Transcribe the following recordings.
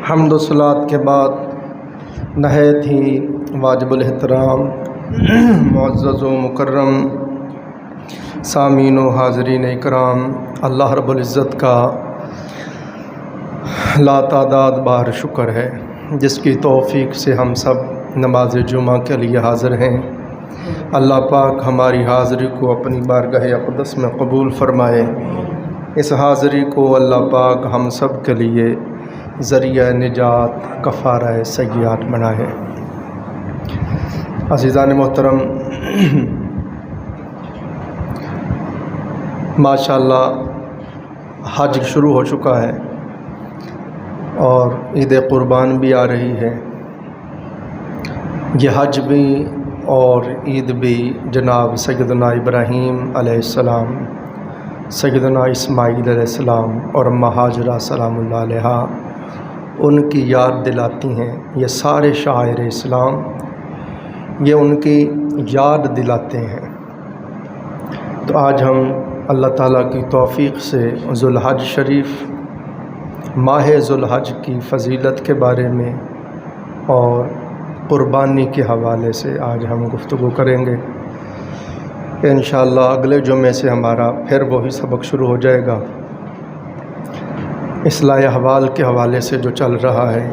حمد و صلات کے بعد نہایت ہی واجب الاحترام معزز و مکرم سامعین و حاضرین اکرام، اللہ رب العزت کا لا تعداد بار شکر ہے جس کی توفیق سے ہم سب نماز جمعہ کے لیے حاضر ہیں۔ اللہ پاک ہماری حاضری کو اپنی بارگاہ اقدس میں قبول فرمائے۔ اس حاضری کو اللہ پاک ہم سب کے لیے ذریعہ نجات کفارہ سیئات بنائے۔ عزیزان محترم، ماشاءاللہ حج شروع ہو چکا ہے اور عید قربان بھی آ رہی ہے۔ یہ حج بھی اور عید بھی جناب سیدنا ابراہیم علیہ السلام، سیدنا اسماعیل علیہ السلام اور اماں ہاجرہ سلام اللہ علیہا ان کی یاد دلاتی ہیں۔ یہ سارے شاعر اسلام یہ ان کی یاد دلاتے ہیں۔ تو آج ہم اللہ تعالیٰ کی توفیق سے ذوالحج شریف، ماہ ذوالحج کی فضیلت کے بارے میں اور قربانی کے حوالے سے آج ہم گفتگو کریں گے۔ انشاءاللہ اگلے جمعے سے ہمارا پھر وہی سبق شروع ہو جائے گا، اصلاح احوال کے حوالے سے جو چل رہا ہے،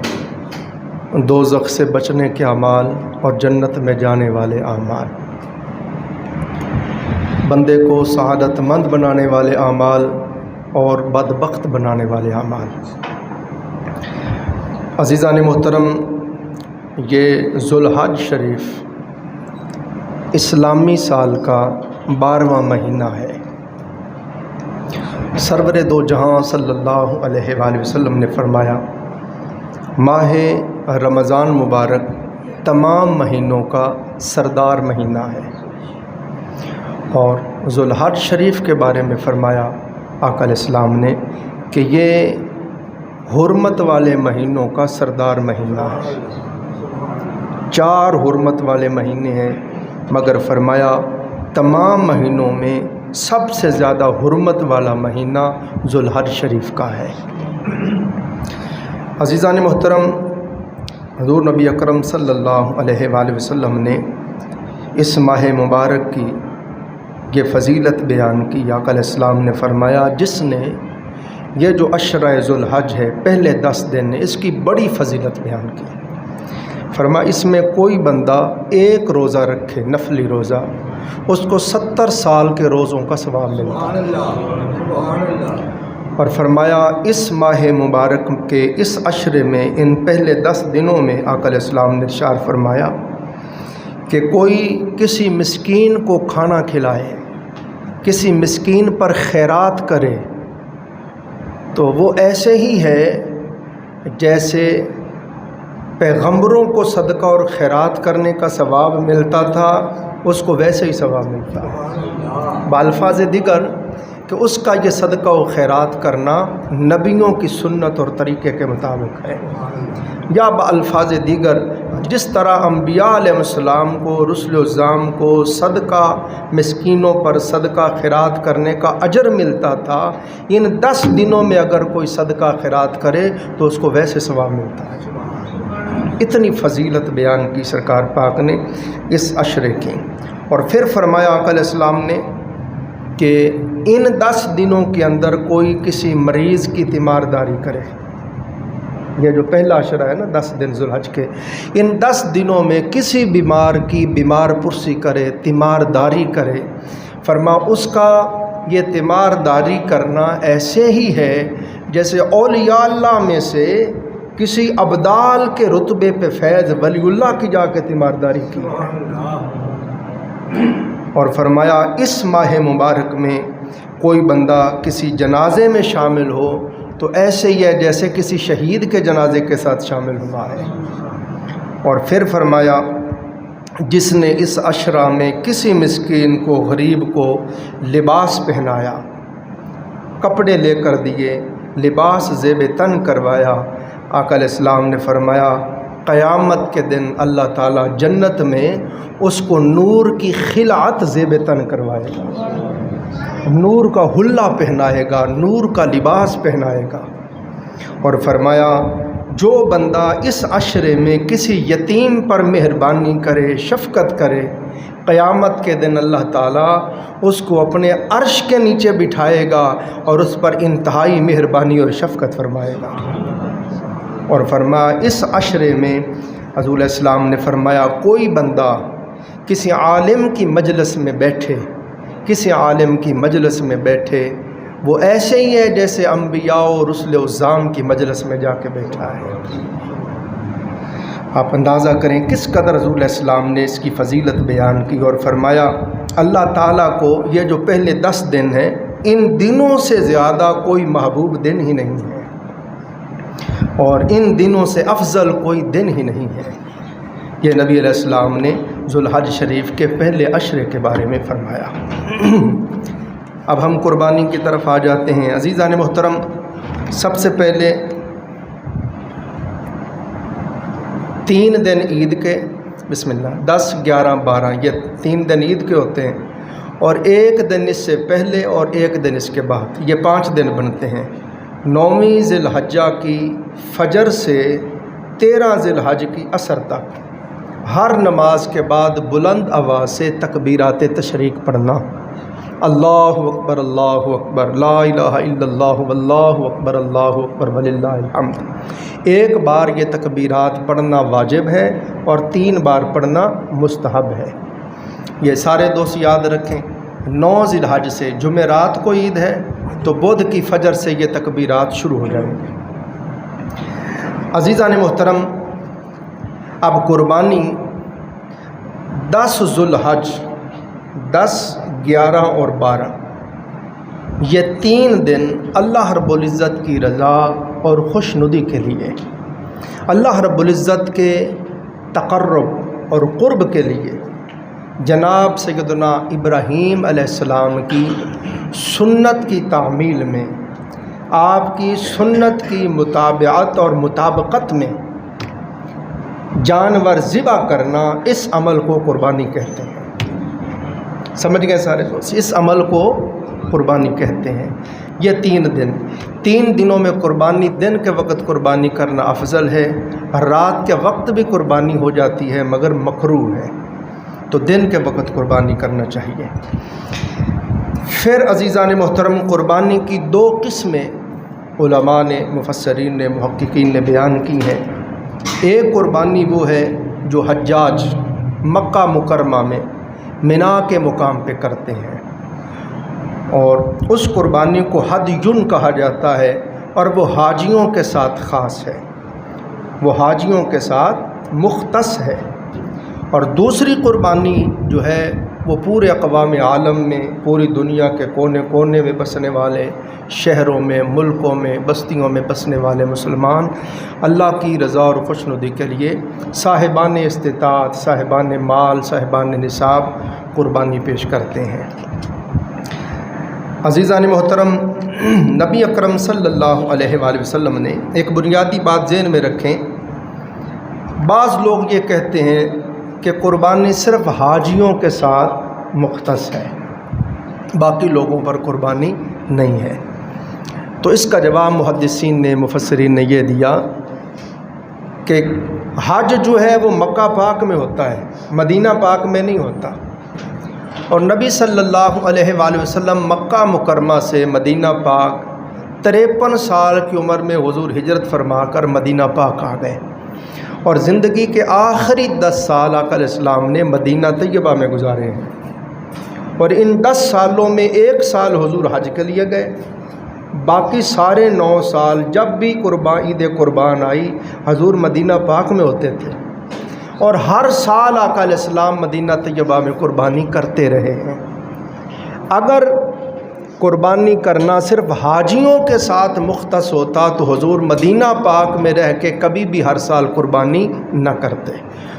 دوزخ سے بچنے کے اعمال اور جنت میں جانے والے اعمال، بندے کو سعادت مند بنانے والے اعمال اور بدبخت بنانے والے اعمال۔ عزیزان محترم، یہ ذوالحج شریف اسلامی سال کا 12واں مہینہ ہے۔ سرور دو جہاں صلی اللہ علیہ وآلہ وسلم نے فرمایا، ماہ رمضان مبارک تمام مہینوں کا سردار مہینہ ہے۔ اور ذوالحج شریف کے بارے میں فرمایا آقا علیہ السلام نے کہ یہ حرمت والے مہینوں کا سردار مہینہ ہے۔ 4 حرمت والے مہینے ہیں، مگر فرمایا تمام مہینوں میں سب سے زیادہ حرمت والا مہینہ ذوالحج شریف کا ہے۔ عزیزان محترم، حضور نبی اکرم صلی اللہ علیہ وآلہ وسلم نے اس ماہ مبارک کی یہ فضیلت بیان کی۔ آقا علیہ السلام نے فرمایا، جس نے یہ جو عشرہ ذوالحج ہے، پہلے 10 دن اس کی بڑی فضیلت بیان کی۔ فرمایا اس میں کوئی بندہ ایک روزہ رکھے، نفلی روزہ، اس کو 70 سال کے روزوں کا ثواب ملتا ہے۔ اور فرمایا اس ماہ مبارک کے اس عشرے میں، ان پہلے 10 دنوں میں آقا علیہ السلام نے ارشاد فرمایا کہ کوئی کسی مسکین کو کھانا کھلائے، کسی مسکین پر خیرات کرے، تو وہ ایسے ہی ہے جیسے پیغمبروں کو صدقہ اور خیرات کرنے کا ثواب ملتا تھا، اس کو ویسے ہی ثواب ملتا ہے۔ بالفاظ دیگر کہ اس کا یہ صدقہ و خیرات کرنا نبیوں کی سنت اور طریقے کے مطابق ہے، یا بالفاظ دیگر جس طرح انبیاء علیہ السلام کو، رسل الزام کو صدقہ مسکینوں پر صدقہ خیرات کرنے کا اجر ملتا تھا، ان 10 دنوں میں اگر کوئی صدقہ خیرات کرے تو اس کو ویسے ثواب ملتا ہے۔ اتنی فضیلت بیان کی سرکار پاک نے اس عشرے کی۔ اور پھر فرمایا آقا علیہ السلام نے کہ ان 10 دنوں کے اندر کوئی کسی مریض کی تیمارداری کرے، یہ جو پہلا عشرہ ہے نا 10 دن ذوالحج کے، ان 10 دنوں میں کسی بیمار کی بیمار پرسی کرے، تیمارداری کرے، فرما اس کا یہ تیمارداری کرنا ایسے ہی ہے جیسے اولیاء اللہ میں سے کسی ابدال کے رتبے پہ فیض ولی اللہ کی جا کے تیمارداری کی ہے۔ اور فرمایا اس ماہ مبارک میں کوئی بندہ کسی جنازے میں شامل ہو تو ایسے ہی ہے جیسے کسی شہید کے جنازے کے ساتھ شامل ہوا ہے۔ اور پھر فرمایا جس نے اس عشرہ میں کسی مسکین کو، غریب کو لباس پہنایا، کپڑے لے کر دیے، لباس زیب تن کروایا، آقا علیہ السلام نے فرمایا قیامت کے دن اللہ تعالیٰ جنت میں اس کو نور کی خلعت زیب تن کروائے گا، نور کا حلہ پہنائے گا، نور کا لباس پہنائے گا۔ اور فرمایا جو بندہ اس عشرے میں کسی یتیم پر مہربانی کرے، شفقت کرے، قیامت کے دن اللہ تعالیٰ اس کو اپنے عرش کے نیچے بٹھائے گا اور اس پر انتہائی مہربانی اور شفقت فرمائے گا۔ اور فرمایا اس عشرے میں حضور علیہ السلام نے فرمایا کوئی بندہ کسی عالم کی مجلس میں بیٹھے، کسی عالم کی مجلس میں بیٹھے، وہ ایسے ہی ہے جیسے انبیاء و رسل عظام کی مجلس میں جا کے بیٹھا ہے۔ آپ اندازہ کریں کس قدر حضور علیہ السلام نے اس کی فضیلت بیان کی، اور فرمایا اللہ تعالیٰ کو یہ جو پہلے 10 دن ہیں، ان دنوں سے زیادہ کوئی محبوب دن ہی نہیں ہے، اور ان دنوں سے افضل کوئی دن ہی نہیں ہے۔ یہ نبی علیہ السلام نے ذوالحج شریف کے پہلے عشرے کے بارے میں فرمایا۔ اب ہم قربانی کی طرف آ جاتے ہیں۔ عزیزان محترم، سب سے پہلے 3 دن عید کے، بسم اللہ، 10، 11، 12، یہ 3 دن عید کے ہوتے ہیں، اور 1 دن اس سے پہلے اور 1 دن اس کے بعد، یہ 5 دن بنتے ہیں۔ 9ویں ذی الحجہ کی فجر سے 13 ذی الحج کی عصر تک ہر نماز کے بعد بلند آواز سے تکبیرات تشریق پڑھنا، اللہ اکبر اللہ اکبر، لا الہ الا اللہ واللہ اکبر اللہ اکبر وللہ الحمد۔ 1 بار یہ تکبیرات پڑھنا واجب ہے اور 3 بار پڑھنا مستحب ہے۔ یہ سارے دوست یاد رکھیں، 9 ذی الحج سے جمعرات کو عید ہے تو بدھ کی فجر سے یہ تکبیرات شروع ہو جائیں گے۔ عزیزان محترم، اب قربانی 10 ذی الحج، 10، 11 اور 12، یہ 3 دن اللہ رب العزت کی رضا اور خوشنودی کے لیے، اللہ رب العزت کے تقرب اور قرب کے لیے جناب سیدنا ابراہیم علیہ السلام کی سنت کی تعمیل میں، آپ کی سنت کی متابعت اور مطابقت میں جانور ذبح کرنا، اس عمل کو قربانی کہتے ہیں۔ سمجھ گئے سارے دوست؟ اس عمل کو قربانی کہتے ہیں۔ یہ 3 دنوں میں قربانی، دن کے وقت قربانی کرنا افضل ہے، رات کے وقت بھی قربانی ہو جاتی ہے مگر مکروہ ہے، تو دن کے وقت قربانی کرنا چاہیے۔ پھر عزیزان محترم، قربانی کی 2 قسمیں علماء نے، مفسرین نے، محققین نے بیان کی ہیں۔ ایک قربانی وہ ہے جو حجاج مکہ مکرمہ میں منا کے مقام پہ کرتے ہیں، اور اس قربانی کو ہدیٌ کہا جاتا ہے، اور وہ حاجیوں کے ساتھ خاص ہے، وہ حاجیوں کے ساتھ مختص ہے۔ اور دوسری قربانی جو ہے وہ پورے اقوام عالم میں، پوری دنیا کے کونے کونے میں بسنے والے، شہروں میں، ملکوں میں، بستیوں میں بسنے والے مسلمان اللہ کی رضا اور خوشنودی کے لیے صاحبان استطاعت، صاحبان مال، صاحبان نصاب قربانی پیش کرتے ہیں۔ عزیزان محترم، نبی اکرم صلی اللہ علیہ وآلہ وسلم نے ایک بنیادی بات ذہن میں رکھیں۔ بعض لوگ یہ کہتے ہیں کہ قربانی صرف حاجیوں کے ساتھ مختص ہے، باقی لوگوں پر قربانی نہیں ہے۔ تو اس کا جواب محدثین نے، مفسرین نے یہ دیا کہ حج جو ہے وہ مکہ پاک میں ہوتا ہے، مدینہ پاک میں نہیں ہوتا، اور نبی صلی اللہ علیہ وآلہ وسلم مکہ مکرمہ سے مدینہ پاک 53 سال کی عمر میں حضور ہجرت فرما کر مدینہ پاک آ گئے، اور زندگی کے آخری 10 سال آقا علیہ السلام نے مدینہ طیبہ میں گزارے ہیں، اور ان 10 سالوں میں 1 سال حضور حج کے لیے گئے، باقی سارے 9 سال جب بھی عید قربان آئی حضور مدینہ پاک میں ہوتے تھے، اور ہر سال آقا علیہ السلام مدینہ طیبہ میں قربانی کرتے رہے ہیں۔ اگر قربانی کرنا صرف حاجیوں کے ساتھ مختص ہوتا تو حضور مدینہ پاک میں رہ کے کبھی بھی ہر سال قربانی نہ کرتے۔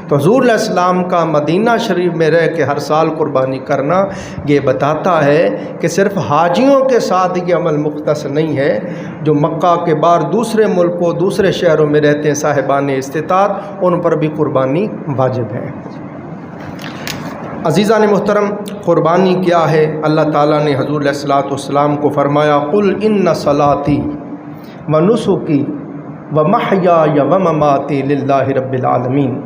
تو حضور علیہ السلام کا مدینہ شریف میں رہ کے ہر سال قربانی کرنا یہ بتاتا ہے کہ صرف حاجیوں کے ساتھ یہ عمل مختص نہیں ہے، جو مکہ کے باہر دوسرے ملکوں، دوسرے شہروں میں رہتے ہیں صاحبان استطاعت، ان پر بھی قربانی واجب ہے۔ عزیزان محترم، قربانی کیا ہے؟ اللہ تعالیٰ نے حضور علیہ الصلوۃ والسلام کو فرمایا، قل ان صلاتی و نسکی ومحیای ومماتی للہ رب العالمین۔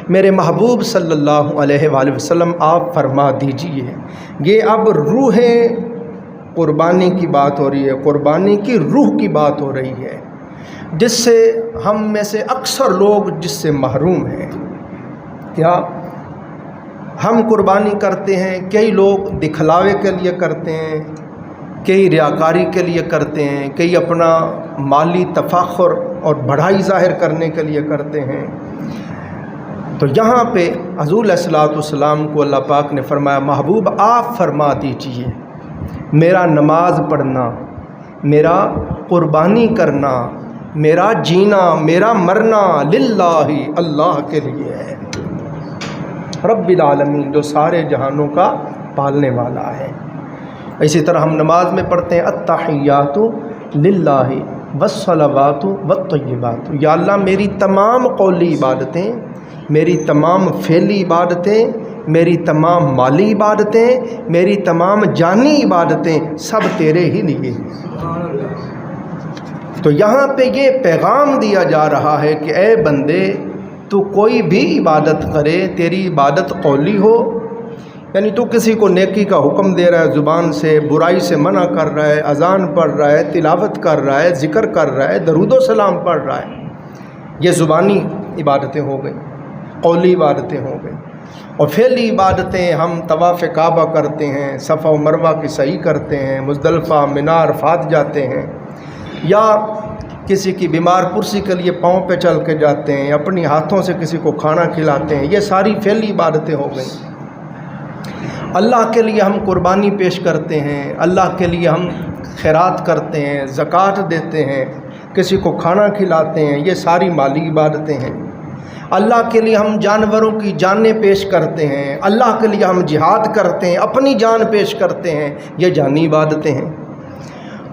میرے محبوب صلی اللہ علیہ وآلہ وسلم آپ فرما دیجئے، یہ اب روح قربانی کی بات ہو رہی ہے، قربانی کی روح کی بات ہو رہی ہے، جس سے ہم میں سے اکثر لوگ جس سے محروم ہیں۔ کیا ہم قربانی کرتے ہیں؟ کئی لوگ دکھلاوے کے لیے کرتے ہیں، کئی ریاکاری کے لیے کرتے ہیں، کئی اپنا مالی تفاخر اور بڑائی ظاہر کرنے کے لیے کرتے ہیں۔ تو یہاں پہ حضور علیہ الصلوۃ والسلام کو اللہ پاک نے فرمایا، محبوب آپ فرما دیجئے میرا نماز پڑھنا، میرا قربانی کرنا، میرا جینا، میرا مرنا للہ اللہ کے لیے ہے، رب العالمین جو سارے جہانوں کا پالنے والا ہے۔ اسی طرح ہم نماز میں پڑھتے ہیں التحیات للہ والصلوات والطیبات، یا اللہ میری تمام قولی عبادتیں، میری تمام فعلی عبادتیں، میری تمام مالی عبادتیں، میری تمام جانی عبادتیں سب تیرے ہی لیے ہیں۔ تو یہاں پہ یہ پیغام دیا جا رہا ہے کہ اے بندے تو کوئی بھی عبادت کرے، تیری عبادت قولی ہو، یعنی تو کسی کو نیکی کا حکم دے رہا ہے، زبان سے برائی سے منع کر رہا ہے، اذان پڑھ رہا ہے، تلاوت کر رہا ہے، ذکر کر رہا ہے، درود و سلام پڑھ رہا ہے، یہ زبانی عبادتیں ہو گئیں، قولی عبادتیں ہو گئیں۔ اور فعلی عبادتیں ہم طواف کعبہ کرتے ہیں، صفا و مروہ کی سعی کرتے ہیں، مزدلفہ منی عرفات جاتے ہیں، یا کسی کی بیمار پرسی کے لیے پاؤں پہ چل کے جاتے ہیں، اپنی ہاتھوں سے کسی کو کھانا کھلاتے ہیں، یہ ساری فعلی عبادتیں ہو گئیں۔ اللہ کے لیے ہم قربانی پیش کرتے ہیں، اللہ کے لیے ہم خیرات کرتے ہیں، زکوٰۃ دیتے ہیں، کسی کو کھانا کھلاتے ہیں، یہ ساری مالی عبادتیں ہیں۔ اللہ کے لیے ہم جانوروں کی جانیں پیش کرتے ہیں، اللہ کے لیے ہم جہاد کرتے ہیں، اپنی جان پیش کرتے ہیں، یہ جانی عبادتیں ہیں۔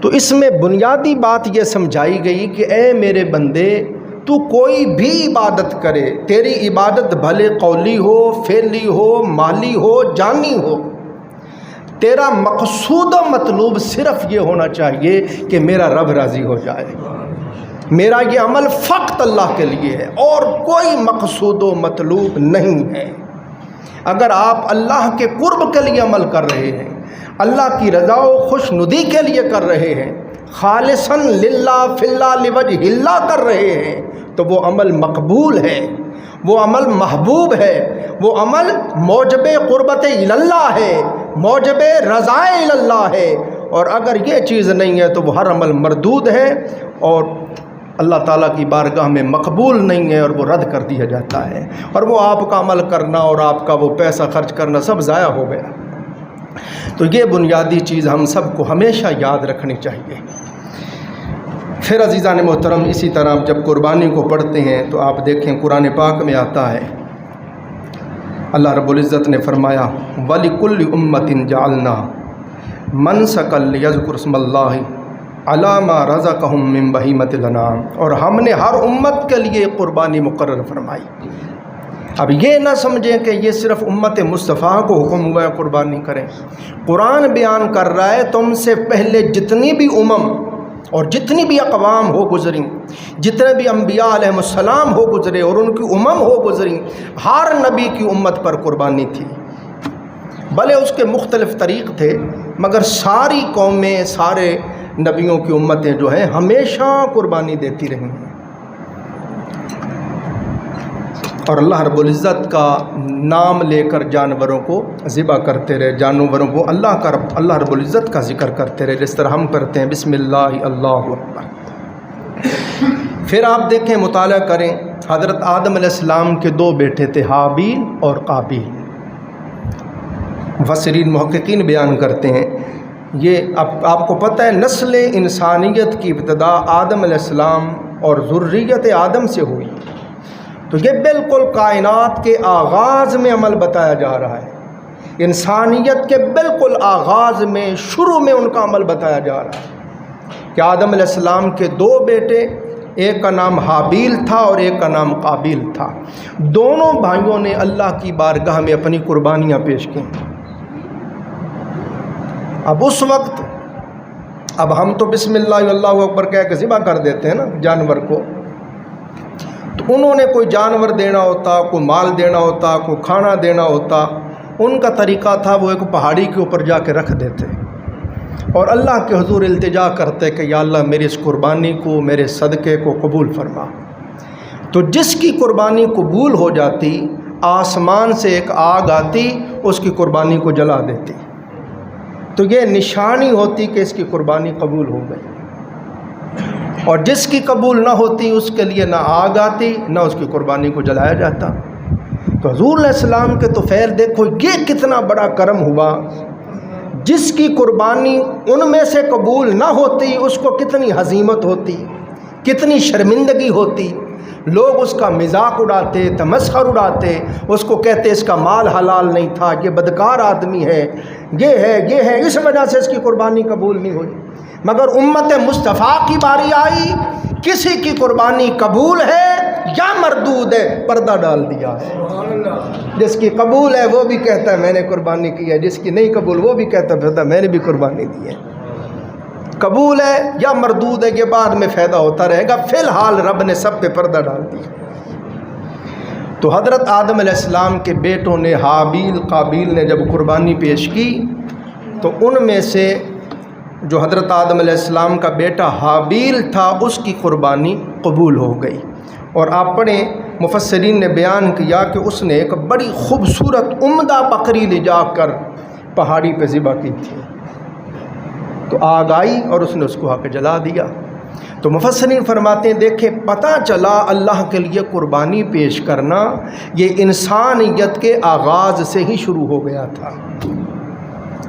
تو اس میں بنیادی بات یہ سمجھائی گئی کہ اے میرے بندے تو کوئی بھی عبادت کرے، تیری عبادت بھلے قولی ہو، فعلی ہو، مالی ہو، جانی ہو، تیرا مقصود و مطلوب صرف یہ ہونا چاہیے کہ میرا رب راضی ہو جائے، میرا یہ عمل فقط اللہ کے لیے ہے اور کوئی مقصود و مطلوب نہیں ہے۔ اگر آپ اللہ کے قرب کے لیے عمل کر رہے ہیں، اللہ کی رضا و خوش ندی کے لیے کر رہے ہیں، خالصاً للہ فی اللہ لوجہ اللہ کر رہے ہیں، تو وہ عمل مقبول ہے، وہ عمل محبوب ہے، وہ عمل موجب قربت اللہ ہے، موجب رضا اللہ ہے۔ اور اگر یہ چیز نہیں ہے تو وہ ہر عمل مردود ہے اور اللہ تعالیٰ کی بارگاہ میں مقبول نہیں ہے اور وہ رد کر دیا جاتا ہے، اور وہ آپ کا عمل کرنا اور آپ کا وہ پیسہ خرچ کرنا سب ضائع ہو گیا۔ تو یہ بنیادی چیز ہم سب کو ہمیشہ یاد رکھنی چاہیے۔ پھر عزیزان محترم، اسی طرح جب قربانی کو پڑھتے ہیں تو آپ دیکھیں قرآن پاک میں آتا ہے، اللہ رب العزت نے فرمایا وَلِكُلِّ أُمَّةٍ جَعَلْنَا مَنْسَكًا لِيَذْكُرُوا اسْمَ اللَّهِ عَلَىٰ مَا رَزَقَهُم مِّن بَهِيمَةِ الْأَنْعَامِ، اور ہم نے ہر امت کے لیے قربانی مقرر فرمائی۔ اب یہ نہ سمجھیں کہ یہ صرف امت مصطفیٰ کو حکم ہوا ہے قربانی کریں، قرآن بیان کر رہا ہے تم سے پہلے جتنی بھی امم اور جتنی بھی اقوام ہو گزری، جتنے بھی انبیاء علیہ السلام ہو گزرے اور ان کی امم ہو گزری، ہر نبی کی امت پر قربانی تھی، بھلے اس کے مختلف طریق تھے، مگر ساری قومیں، سارے نبیوں کی امتیں جو ہیں ہمیشہ قربانی دیتی رہی ہیں۔ اور اللہ رب العزت کا نام لے کر جانوروں کو ذبح کرتے رہے، جانوروں کو اللہ رب العزت کا ذکر کرتے رہے، جس طرح ہم کرتے ہیں بسم اللہ اللہ اکبر۔ پھر آپ دیکھیں، مطالعہ کریں، حضرت آدم علیہ السلام کے دو بیٹے تھے، حابیل اور قابیل۔ مفسرین محققین بیان کرتے ہیں، یہ آپ کو پتہ ہے نسل انسانیت کی ابتدا آدم علیہ السلام اور ذریت آدم سے ہوئی، تو یہ بالکل کائنات کے آغاز میں عمل بتایا جا رہا ہے، انسانیت کے بالکل آغاز میں، شروع میں ان کا عمل بتایا جا رہا ہے کہ آدم علیہ السلام کے دو بیٹے، ایک کا نام حابیل تھا اور ایک کا نام قابیل تھا، دونوں بھائیوں نے اللہ کی بارگاہ میں اپنی قربانیاں پیش کی۔ اب اس وقت اب ہم تو بسم اللہ اللہ اکبر کہہ کے ذبح کر دیتے ہیں نا جانور کو، تو انہوں نے کوئی جانور دینا ہوتا، کوئی مال دینا ہوتا، کوئی کھانا دینا ہوتا، ان کا طریقہ تھا وہ ایک پہاڑی کے اوپر جا کے رکھ دیتے اور اللہ کے حضور التجا کرتے کہ یا اللہ میری اس قربانی کو، میرے صدقے کو قبول فرما۔ تو جس کی قربانی قبول ہو جاتی، آسمان سے ایک آگ آتی، اس کی قربانی کو جلا دیتی۔ تو یہ نشانی ہوتی کہ اس کی قربانی قبول ہو گئی، اور جس کی قبول نہ ہوتی اس کے لیے نہ آگ آتی نہ اس کی قربانی کو جلایا جاتا۔ تو حضور علیہ السلام کے تو فعل دیکھو، یہ کتنا بڑا کرم ہوا۔ جس کی قربانی ان میں سے قبول نہ ہوتی اس کو کتنی ہزیمت ہوتی، کتنی شرمندگی ہوتی، لوگ اس کا مذاق اڑاتے، تمسخر اڑاتے، اس کو کہتے اس کا مال حلال نہیں تھا، یہ بدکار آدمی ہے، یہ ہے، اس وجہ سے اس کی قربانی قبول نہیں ہوئی۔ مگر امت مصطفیٰ کی باری آئی، کسی کی قربانی قبول ہے یا مردود ہے، پردہ ڈال دیا ہے۔ جس کی قبول ہے وہ بھی کہتا ہے میں نے قربانی کی ہے، جس کی نہیں قبول وہ بھی کہتا ہے میں نے بھی قربانی دی ہے۔ قبول ہے یا مردود ہے یہ بعد میں فائدہ ہوتا رہے گا، فی الحال رب نے سب پہ پردہ ڈال دیا۔ تو حضرت آدم علیہ السلام کے بیٹوں نے، حابیل قابیل نے جب قربانی پیش کی تو ان میں سے جو حضرت آدم علیہ السلام کا بیٹا حابیل تھا اس کی قربانی قبول ہو گئی، اور اپنے مفسرین نے بیان کیا کہ اس نے ایک بڑی خوبصورت عمدہ بکری لے جا کر پہاڑی پہ ذبح کی تھی۔ تو آگ آئی اور اس نے اس کو آ کے جلا دیا۔ تو مفسرین فرماتے ہیں دیکھیں پتہ چلا اللہ کے لیے قربانی پیش کرنا یہ انسانیت کے آغاز سے ہی شروع ہو گیا تھا،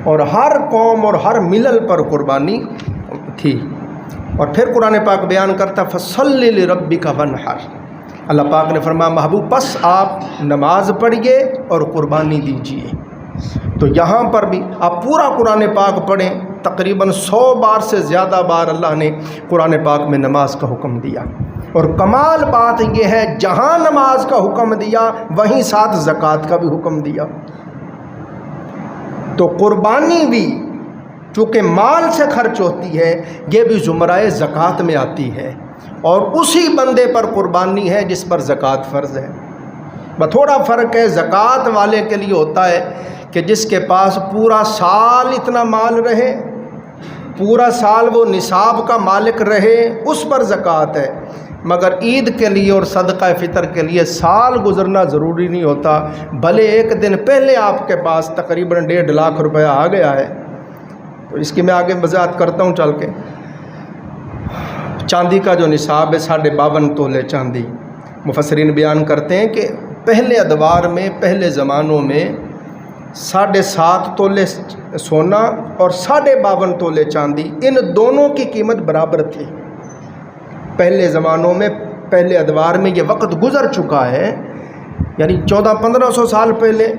اور ہر قوم اور ہر ملل پر قربانی تھی۔ اور پھر قرآن پاک بیان کرتا فصلی لربک وانحر، اللہ پاک نے فرمایا محبوب پس آپ نماز پڑھیے اور قربانی دیجیے۔ تو یہاں پر بھی آپ پورا قرآن پاک پڑھیں، تقریباً 100 بار سے زیادہ بار اللہ نے قرآن پاک میں نماز کا حکم دیا، اور کمال بات یہ ہے جہاں نماز کا حکم دیا وہیں ساتھ زکوٰۃ کا بھی حکم دیا۔ تو قربانی بھی چونکہ مال سے خرچ ہوتی ہے یہ بھی زمرۂ زکوٰۃ میں آتی ہے، اور اسی بندے پر قربانی ہے جس پر زکوٰۃ فرض ہے۔ تھوڑا فرق ہے، زکوٰۃ والے کے لیے ہوتا ہے کہ جس کے پاس پورا سال اتنا مال رہے، پورا سال وہ نصاب کا مالک رہے، اس پر زکوٰۃ ہے۔ مگر عید کے لیے اور صدقہ فطر کے لیے سال گزرنا ضروری نہیں ہوتا، بھلے ایک دن پہلے آپ کے پاس تقریباً 1.5 لاکھ روپیہ آ گیا ہے تو اس کی میں آگے وضاحت کرتا ہوں چل کے۔ چاندی کا جو نصاب ہے 52.5 تولے چاندی، مفسرین بیان کرتے ہیں کہ پہلے ادوار میں، پہلے زمانوں میں 7.5 تولے سونا اور 52.5 تولے چاندی، ان دونوں کی قیمت برابر تھی۔ پہلے زمانوں میں، پہلے ادوار میں یہ وقت گزر چکا ہے، یعنی 1400-1500 سال پہلے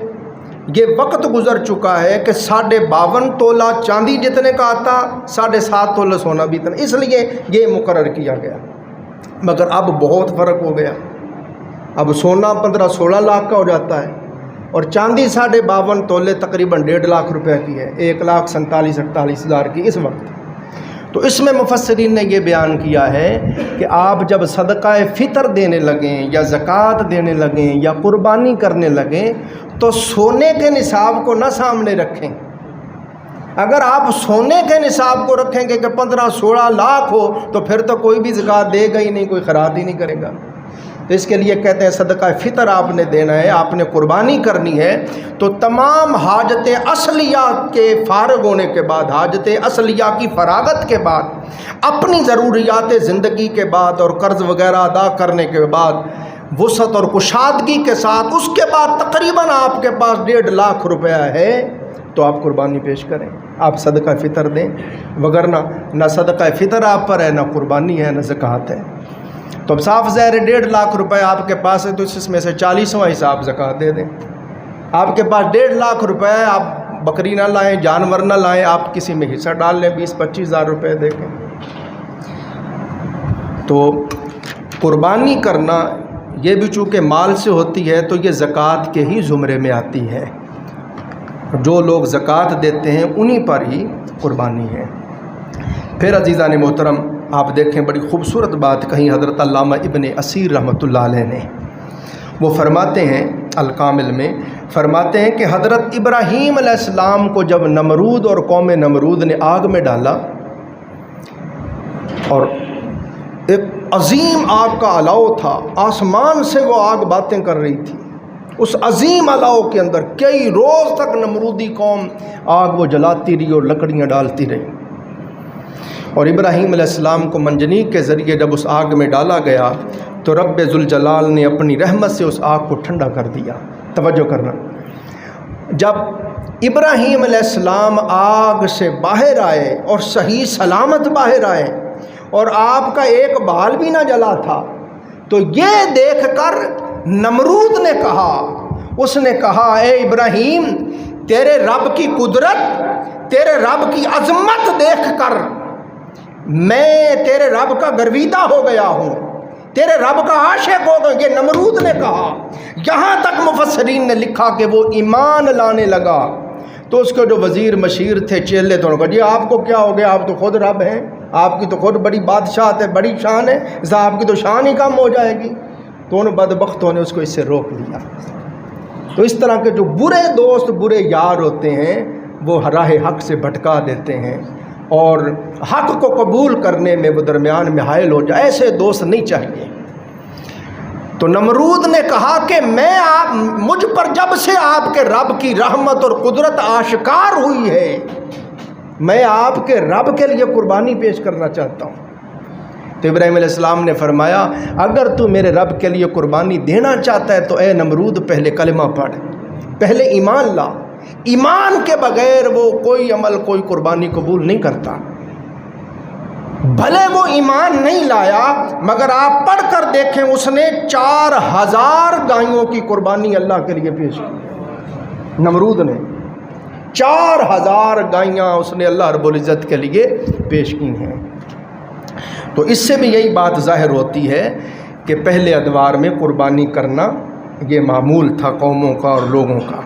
یہ وقت گزر چکا ہے کہ 52.5 تولہ چاندی جتنے کا آتا 7.5 تولہ سونا بھی اتنا، اس لیے یہ مقرر کیا گیا۔ مگر اب بہت فرق ہو گیا، اب سونا 15-16 لاکھ کا ہو جاتا ہے اور چاندی 52.5 تولے تقریباً 1.5 لاکھ روپے کی ہے، 1,47,48 ہزار کی اس وقت۔ تو اس میں مفسرین نے یہ بیان کیا ہے کہ آپ جب صدقہ فطر دینے لگیں یا زکوٰۃ دینے لگیں یا قربانی کرنے لگیں تو سونے کے نصاب کو نہ سامنے رکھیں۔ اگر آپ سونے کے نصاب کو رکھیں گے کہ 15-16 لاکھ ہو تو پھر تو کوئی بھی زکوٰۃ دے گا ہی نہیں، کوئی خراج ہی نہیں کرے گا۔ تو اس کے لیے کہتے ہیں صدقہ فطر آپ نے دینا ہے، آپ نے قربانی کرنی ہے تو تمام حاجت اصلیہ کے فارغ ہونے کے بعد، حاجت اصلیہ کی فراغت کے بعد، اپنی ضروریات زندگی کے بعد اور قرض وغیرہ ادا کرنے کے بعد، وسعت اور کشادگی کے ساتھ، اس کے بعد تقریباً آپ کے پاس 1.5 لاکھ روپیہ ہے تو آپ قربانی پیش کریں، آپ صدقہ فطر دیں، وگرنہ نہ صدقہ فطر آپ پر ہے، نہ قربانی ہے، نہ زکوٰۃ ہے۔ تو اب صاف ظاہر 1.5 لاکھ روپے آپ کے پاس ہے تو اس میں سے 40واں حساب زکوٰۃ دے دیں۔ آپ کے پاس 1.5 لاکھ روپے ہے، آپ بکری نہ لائیں، جانور نہ لائیں، آپ کسی میں حصہ ڈال لیں، 20-25 ہزار روپے دے کے۔ تو قربانی کرنا یہ بھی چونکہ مال سے ہوتی ہے تو یہ زکوٰۃ کے ہی زمرے میں آتی ہے، جو لوگ زکوٰۃ دیتے ہیں انہی پر ہی قربانی ہے۔ پھر عزیزان محترم آپ دیکھیں بڑی خوبصورت بات کہیں حضرت علامہ ابن اسیر رحمۃ اللہ علیہ نے، وہ فرماتے ہیں الکامل میں، فرماتے ہیں کہ حضرت ابراہیم علیہ السلام کو جب نمرود اور قوم نمرود نے آگ میں ڈالا اور ایک عظیم آگ کا الاؤ تھا، آسمان سے وہ آگ باتیں کر رہی تھی، اس عظیم الاؤ کے اندر کئی روز تک نمرودی قوم آگ وہ جلاتی رہی اور لکڑیاں ڈالتی رہی، اور ابراہیم علیہ السلام کو منجنیق کے ذریعے جب اس آگ میں ڈالا گیا تو رب ذوالجلال نے اپنی رحمت سے اس آگ کو ٹھنڈا کر دیا۔ توجہ کرنا، جب ابراہیم علیہ السلام آگ سے باہر آئے اور صحیح سلامت باہر آئے اور آپ کا ایک بال بھی نہ جلا تھا، تو یہ دیکھ کر نمرود نے کہا، اس نے کہا اے ابراہیم، تیرے رب کی قدرت، تیرے رب کی عظمت دیکھ کر میں تیرے رب کا گرویدہ ہو گیا ہوں، تیرے رب کا عاشق ہو گیا۔ یہ نمرود نے کہا، یہاں تک مفسرین نے لکھا کہ وہ ایمان لانے لگا تو اس کے جو وزیر مشیر تھے، چیلے تو انہوں نے کہا جی آپ کو کیا ہو گیا، آپ تو خود رب ہیں، آپ کی تو خود بڑی بادشاہت ہے، بڑی شان ہے، اس آپ کی تو شان ہی کم ہو جائے گی۔ تو ان بدبختوں نے اس کو اس سے روک لیا۔ تو اس طرح کے جو برے دوست، برے یار ہوتے ہیں، وہ راہ حق سے بھٹکا دیتے ہیں اور حق کو قبول کرنے میں وہ درمیان میں حائل ہو جائے، ایسے دوست نہیں چاہیے۔ تو نمرود نے کہا کہ مجھ پر جب سے آپ کے رب کی رحمت اور قدرت آشکار ہوئی ہے، میں آپ کے رب کے لیے قربانی پیش کرنا چاہتا ہوں۔ تو ابراہیم علیہ السلام نے فرمایا اگر تو میرے رب کے لیے قربانی دینا چاہتا ہے تو اے نمرود پہلے کلمہ پڑھ، پہلے ایمان لا، ایمان کے بغیر وہ کوئی عمل، کوئی قربانی قبول نہیں کرتا۔ بھلے وہ ایمان نہیں لایا مگر آپ پڑھ کر دیکھیں، اس نے 4000 گائیوں کی قربانی اللہ کے لیے پیش کی۔ نمرود نے 4000 گائیاں اس نے اللہ رب العزت کے لیے پیش کی ہیں۔ تو اس سے بھی یہی بات ظاہر ہوتی ہے کہ پہلے ادوار میں قربانی کرنا یہ معمول تھا قوموں کا اور لوگوں کا۔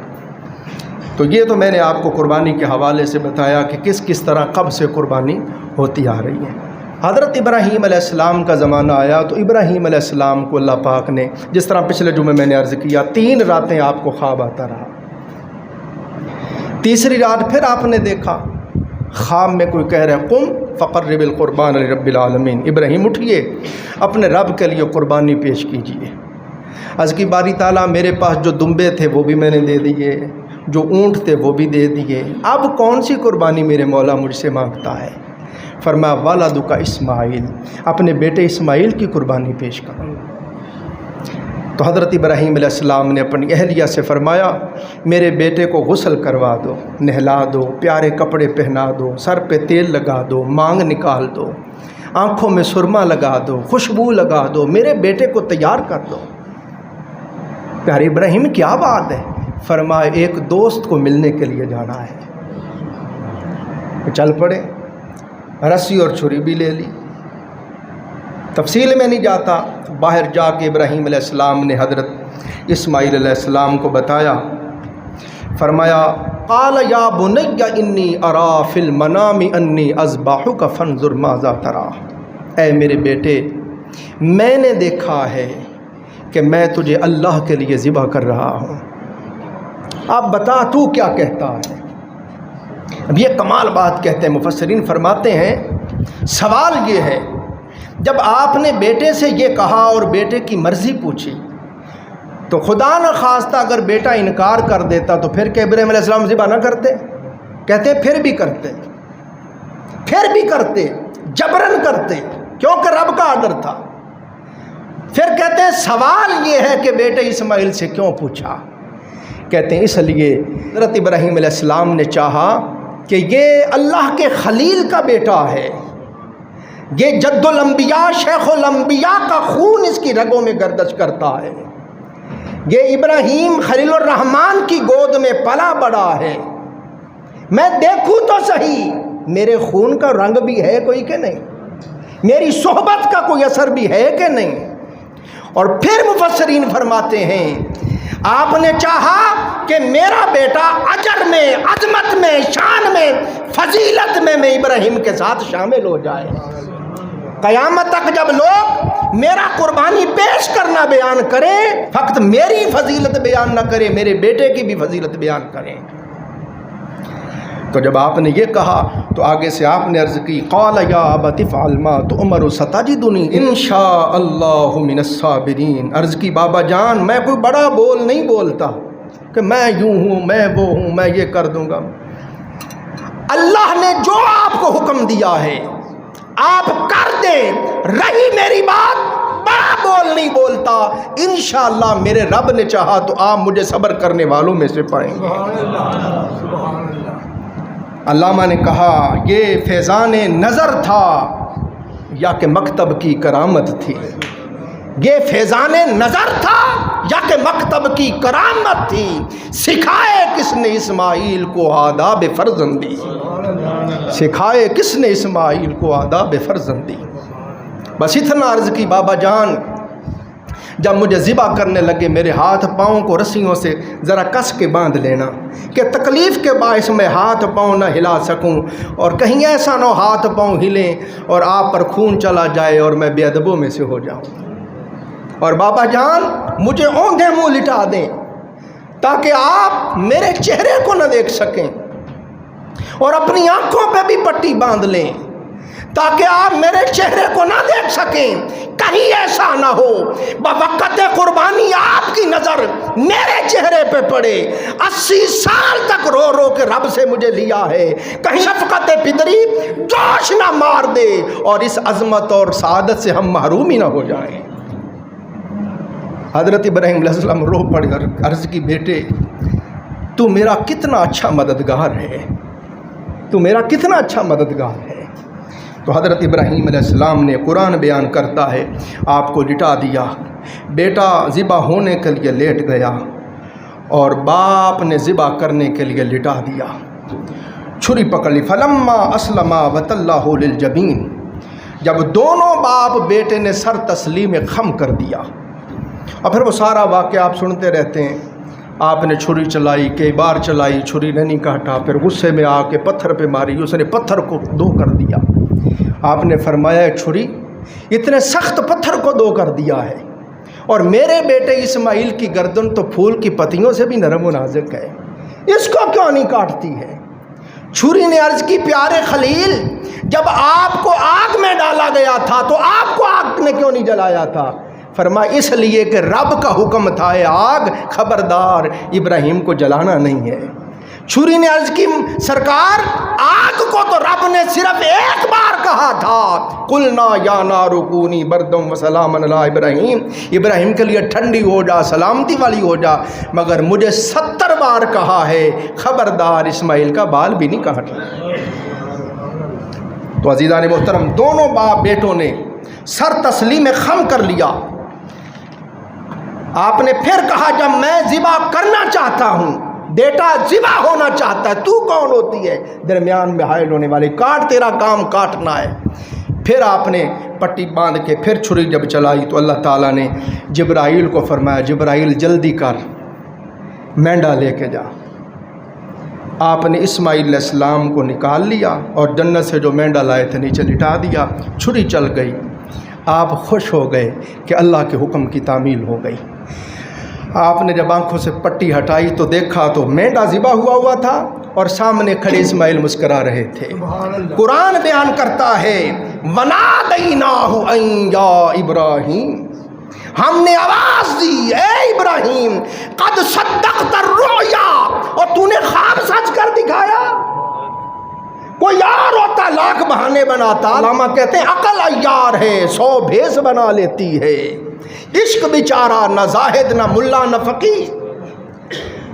تو یہ تو میں نے آپ کو قربانی کے حوالے سے بتایا کہ کس کس طرح کب سے قربانی ہوتی آ رہی ہے۔ حضرت ابراہیم علیہ السلام کا زمانہ آیا تو ابراہیم علیہ السلام کو اللہ پاک نے، جس طرح پچھلے جمعے میں نے عرض کیا، 3 راتیں آپ کو خواب آتا رہا۔ تیسری رات پھر آپ نے دیکھا خواب میں کوئی کہہ رہا ہے قم فقرب القربان لرب العالمین، ابراہیم اٹھیے اپنے رب کے لیے قربانی پیش کیجیے۔ عرض کی باری تعالیٰ میرے پاس جو دمبے تھے وہ بھی میں نے دے دیے، جو اونٹ تھے وہ بھی دے دیے، اب کون سی قربانی میرے مولا مجھ سے مانگتا ہے؟ فرمایا والدک اسماعیل، اپنے بیٹے اسماعیل کی قربانی پیش کرو۔ تو حضرت ابراہیم علیہ السلام نے اپنی اہلیہ سے فرمایا میرے بیٹے کو غسل کروا دو، نہلا دو، پیارے کپڑے پہنا دو، سر پہ تیل لگا دو، مانگ نکال دو، آنکھوں میں سرما لگا دو، خوشبو لگا دو، میرے بیٹے کو تیار کر دو۔ پیارے ابراہیم کیا بات ہے؟ فرمایا ایک دوست کو ملنے کے لیے جانا ہے۔ چل پڑے، رسی اور چھری بھی لے لی، تفصیل میں نہیں جاتا۔ باہر جا کے ابراہیم علیہ السلام نے حضرت اسماعیل علیہ السلام کو بتایا، فرمایا قال یا بنی انی ارا فی المنام انی اذبحک فانظر ماذا تری، اے میرے بیٹے میں نے دیکھا ہے کہ میں تجھے اللہ کے لیے ذبح کر رہا ہوں، اب بتا تو کیا کہتا ہے؟ اب یہ کمال بات کہتے ہیں مفسرین، فرماتے ہیں سوال یہ ہے جب آپ نے بیٹے سے یہ کہا اور بیٹے کی مرضی پوچھی تو خدا نہ خواستہ اگر بیٹا انکار کر دیتا تو پھر کہ ابراہیم علیہ السلام ذبح نہ کرتے؟ کہتے پھر بھی کرتے، جبرن کرتے، کیونکہ رب کا آرڈر تھا۔ پھر کہتے ہیں سوال یہ ہے کہ بیٹے اسماعیل سے کیوں پوچھا؟ کہتے ہیں اس لیے حضرت ابراہیم علیہ السلام نے چاہا کہ یہ اللہ کے خلیل کا بیٹا ہے، یہ جد الانبیاء شیخ الانبیاء کا خون اس کی رگوں میں گردش کرتا ہے، یہ ابراہیم خلیل الرحمن کی گود میں پلا بڑا ہے، میں دیکھوں تو صحیح میرے خون کا رنگ بھی ہے کوئی کہ نہیں، میری صحبت کا کوئی اثر بھی ہے کہ نہیں۔ اور پھر مفسرین فرماتے ہیں آپ نے چاہا کہ میرا بیٹا اجر میں، عظمت میں، شان میں، فضیلت میں ابراہیم کے ساتھ شامل ہو جائے۔ قیامت تک جب لوگ میرا قربانی پیش کرنا بیان کریں، فقط میری فضیلت بیان نہ کریں، میرے بیٹے کی بھی فضیلت بیان کریں۔ تو جب آپ نے یہ کہا تو آگے سے آپ نے عرض کی قال یا ابت افعل ما تؤمر ستجدنی ان شاء اللہ من الصابرین۔ عرض کی بابا جان میں کوئی بڑا بول نہیں بولتا کہ میں یوں ہوں، میں وہ ہوں، میں یہ کر دوں گا۔ اللہ نے جو آپ کو حکم دیا ہے آپ کر دیں، رہی میری بات بڑا بول نہیں بولتا، انشاءاللہ میرے رب نے چاہا تو آپ مجھے صبر کرنے والوں میں سے پائیں گے۔ علامہ نے کہا یہ فیضان نظر تھا یا کہ مکتب کی کرامت تھی؟ یہ فیضان نظر تھا یا کہ مکتب کی کرامت تھی؟ سکھائے کس نے اسماعیل کو آداب فرزندی؟ سکھائے کس نے اسماعیل کو آداب فرزندی؟ بس اتنا عرض کی بابا جان جب مجھے ذبح کرنے لگے میرے ہاتھ پاؤں کو رسیوں سے ذرا کس کے باندھ لینا کہ تکلیف کے باعث میں ہاتھ پاؤں نہ ہلا سکوں، اور کہیں ایسا نہ ہاتھ پاؤں ہلیں اور آپ پر خون چلا جائے اور میں بے ادبوں میں سے ہو جاؤں۔ اور بابا جان مجھے اوندھے منہ لٹا دیں تاکہ آپ میرے چہرے کو نہ دیکھ سکیں، اور اپنی آنکھوں پہ بھی پٹی باندھ لیں تاکہ آپ میرے چہرے کو نہ دیکھ سکیں، کہیں ایسا نہ ہو بوقت قربانی آپ کی نظر میرے چہرے پہ پڑے۔ 80 سال تک رو رو کے رب سے مجھے لیا ہے، کہیں شفقت پدری جوش نہ مار دے اور اس عظمت اور سعادت سے ہم محروم ہی نہ ہو جائیں۔ حضرت ابراہیم علیہ السلام رو پڑے اور عرض کی بیٹے تو میرا کتنا اچھا مددگار ہے، تو میرا کتنا اچھا مددگار ہے۔ تو حضرت ابراہیم علیہ السلام نے قرآن بیان کرتا ہے آپ کو لٹا دیا، بیٹا ذبح ہونے کے لیے لیٹ گیا اور باپ نے ذبح کرنے کے لیے لٹا دیا، چھری پکڑ لی۔ فلما اسلما وتلہ للجبین، جب دونوں باپ بیٹے نے سر تسلیم خم کر دیا، اور پھر وہ سارا واقعہ آپ سنتے رہتے ہیں، آپ نے چھری چلائی، کئی بار چلائی، چھری نے نہیں کاٹا، پھر غصے میں آ کے پتھر پہ ماری، اس نے پتھر کو دو کر دیا۔ آپ نے فرمایا چھری اتنے سخت پتھر کو دو کر دیا ہے، اور میرے بیٹے اسماعیل کی گردن تو پھول کی پتیوں سے بھی نرم و نازک ہے، اس کو کیوں نہیں کاٹتی ہے؟ چھری نے عرض کی پیارے خلیل جب آپ کو آگ میں ڈالا گیا تھا تو آپ کو آگ نے کیوں نہیں جلایا تھا؟ فرمایا اس لیے کہ رب کا حکم تھا آگ خبردار ابراہیم کو جلانا نہیں ہے۔ چھری نے عرض کی سرکار آگ کو تو رب نے صرف ایک بار کہا تھا، قلنا یا نار کونی بردم وسلاما علی ابراہیم، ابراہیم کے لیے ٹھنڈی ہو جا، سلامتی والی ہو جا، مگر مجھے 70 بار کہا ہے خبردار اسماعیل کا بال بھی نہیں کاٹنا۔ تو عزیزان محترم دونوں باپ بیٹوں نے سر تسلیم خم کر لیا۔ آپ نے پھر کہا جب میں ذبح کرنا چاہتا ہوں، بیٹا ذبح ہونا چاہتا ہے، تو کون ہوتی ہے درمیان میں حائل ہونے والی؟ کاٹ، تیرا کام کاٹنا ہے۔ پھر آپ نے پٹی باندھ کے پھر چھری جب چلائی تو اللہ تعالیٰ نے جبرائیل کو فرمایا جبرائیل جلدی کر مینڈا لے کے جا۔ آپ نے اسماعیل علیہ السلام کو نکال لیا اور جنت سے جو مینڈا لائے تھے نیچے لٹا دیا، چھری چل گئی۔ آپ خوش ہو گئے کہ اللہ کے حکم کی تعمیل ہو گئی۔ آپ نے جب آنکھوں سے پٹی ہٹائی تو دیکھا تو مینڈا ذبح ہوا تھا اور سامنے کھڑے اسماعیل مسکرا رہے تھے۔ قرآن بیان کرتا ہے وَنَادَيْنَاهُ أَن يَا إِبْرَاهِيمُ، ہم نے آواز دی اے ابراہیم قد صدقت الرؤیا، اور تو نے خواب سچ کر دکھایا۔ کوئی اور ہوتا لاکھ بہانے بناتا، علامہ کہتے ہیں عقل عیار ہے 100 بھیس بنا لیتی ہے، عشق بیچارہ نہ زاہد نہ ملا نہ فقیر۔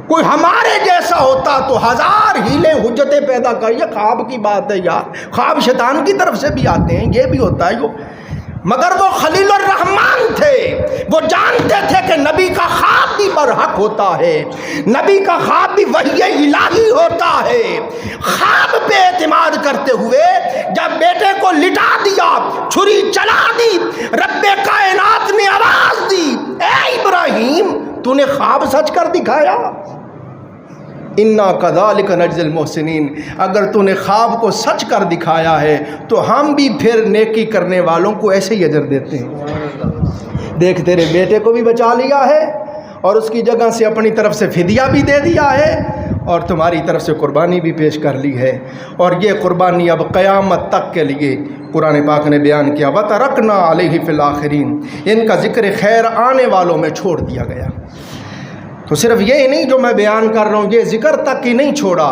کوئی ہمارے جیسا ہوتا تو 1000 ہیلیں حجتیں پیدا کر، یہ خواب کی بات ہے یار، خواب شیطان کی طرف سے بھی آتے ہیں، یہ بھی ہوتا ہے۔ مگر وہ خلیل الرحمن تھے، وہ جانتے تھے کہ نبی کا خواب بھی برحق ہوتا ہے، نبی کا خواب بھی وحی الہی ہوتا ہے۔ خواب پہ اعتماد کرتے ہوئے جب بیٹے کو لٹا دیا، چھری چلا دی، رب کائنات نے آواز دی اے ابراہیم تو نے خواب سچ کر دکھایا۔ انا کذالک نجزی المحسنین، اگر تو نے خواب کو سچ کر دکھایا ہے تو ہم بھی پھر نیکی کرنے والوں کو ایسے ہی اجر دیتے ہیں۔ دیکھ تیرے بیٹے کو بھی بچا لیا ہے اور اس کی جگہ سے اپنی طرف سے فدیہ بھی دے دیا ہے اور تمہاری طرف سے قربانی بھی پیش کر لی ہے، اور یہ قربانی اب قیامت تک کے لیے قرآن پاک نے بیان کیا وَتَرَكْنَا عَلَيْهِ فِي الْآخِرِينَ، ان کا ذکر خیر آنے والوں میں چھوڑ دیا گیا۔ تو صرف یہ نہیں جو میں بیان کر رہا ہوں، یہ ذکر تک ہی نہیں چھوڑا،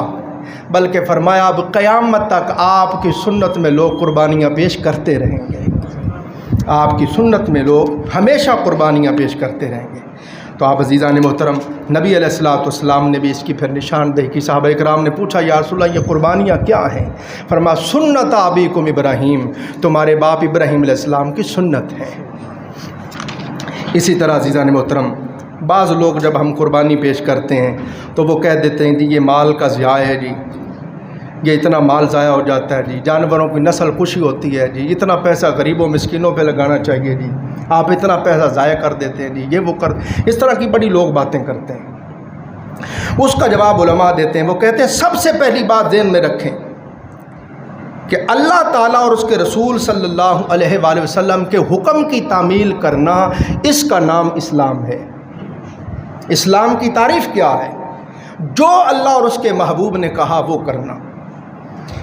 بلکہ فرمایا اب قیامت تک آپ کی سنت میں لوگ قربانیاں پیش کرتے رہیں گے، آپ کی سنت میں لوگ ہمیشہ قربانیاں پیش کرتے رہیں گے۔ تو آپ عزیزان محترم، نبی علیہ السلام نے بھی اس کی پھر نشاندہی کی۔ صحابہ اکرام نے پوچھا یا رسول اللہ یہ قربانیاں کیا ہیں؟ فرمایا سنت ابیکم ابراہیم، تمہارے باپ ابراہیم علیہ السلام کی سنت ہے۔ اسی طرح عزیزان محترم، بعض لوگ جب ہم قربانی پیش کرتے ہیں تو وہ کہہ دیتے ہیں جی یہ مال کا ضیاع ہے، جی یہ اتنا مال ضائع ہو جاتا ہے، جی جانوروں کی نسل کشی ہوتی ہے، جی اتنا پیسہ غریبوں مسکینوں پہ لگانا چاہیے، جی آپ اتنا پیسہ ضائع کر دیتے ہیں، جی یہ وہ اس طرح کی بڑی لوگ باتیں کرتے ہیں۔ اس کا جواب علماء دیتے ہیں، وہ کہتے ہیں سب سے پہلی بات ذہن میں رکھیں کہ اللہ تعالیٰ اور اس کے رسول صلی اللہ علیہ وآلہ وسلم کے حکم کی تعمیل کرنا، اس کا نام اسلام ہے۔ اسلام کی تعریف کیا ہے؟ جو اللہ اور اس کے محبوب نے کہا وہ کرنا۔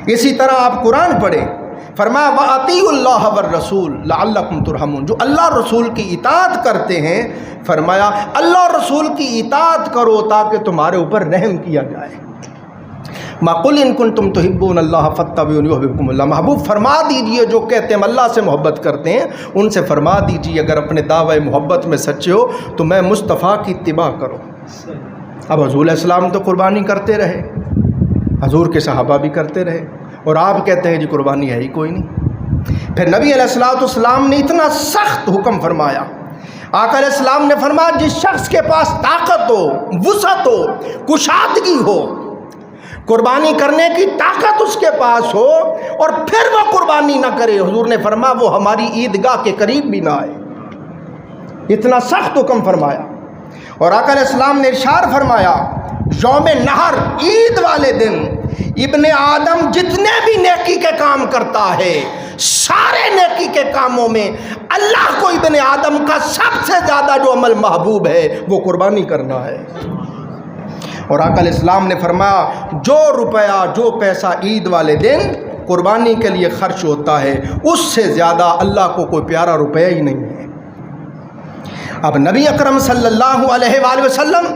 اسی طرح آپ قرآن پڑھیں، فرمایا وَأَطِیعُوا اللَّهَ وَالرَّسُولَ لَعَلَّکُمْ تُرْحَمُونَ، جو اللہ اور رسول کی اطاعت کرتے ہیں، فرمایا اللہ اور رسول کی اطاعت کرو تاکہ تمہارے اوپر رحم کیا جائے۔ قُلْ إِن كُنتُمْ تُحِبُّونَ اللَّهَ فَاتَّبِعُونِی يُحْبِبْکُمُ اللَّہ، محبوب فرما دیجئے جو کہتے ہیں ہم اللہ سے محبت کرتے ہیں ان سے فرما دیجئے اگر اپنے دعوی محبت میں سچے ہو تو میں مصطفیٰ کی اتباع کرو۔ اب حضور علیہ السلام تو قربانی کرتے رہے، حضور کے صحابہ بھی کرتے رہے، اور آپ کہتے ہیں جی قربانی ہے ہی کوئی نہیں۔ پھر نبی علیہ السلام نے اتنا سخت حکم فرمایا، آقا علیہ السلام نے فرمایا جس شخص کے پاس طاقت ہو، وسعت ہو، کشادگی ہو، قربانی کرنے کی طاقت اس کے پاس ہو اور پھر وہ قربانی نہ کرے، حضور نے فرمایا وہ ہماری عیدگاہ کے قریب بھی نہ آئے۔ اتنا سخت حکم فرمایا۔ اور آقا علیہ السلام نے ارشاد فرمایا یوم نحر، عید والے دن ابن آدم جتنے بھی نیکی کے کام کرتا ہے، سارے نیکی کے کاموں میں اللہ کو ابن آدم کا سب سے زیادہ جو عمل محبوب ہے وہ قربانی کرنا ہے۔ اور آقا علیہ السلام نے فرمایا جو روپیہ جو پیسہ عید والے دن قربانی کے لیے خرچ ہوتا ہے اس سے زیادہ اللہ کو کوئی پیارا روپیہ ہی نہیں ہے۔ اب نبی اکرم صلی اللہ علیہ وآلہ وسلم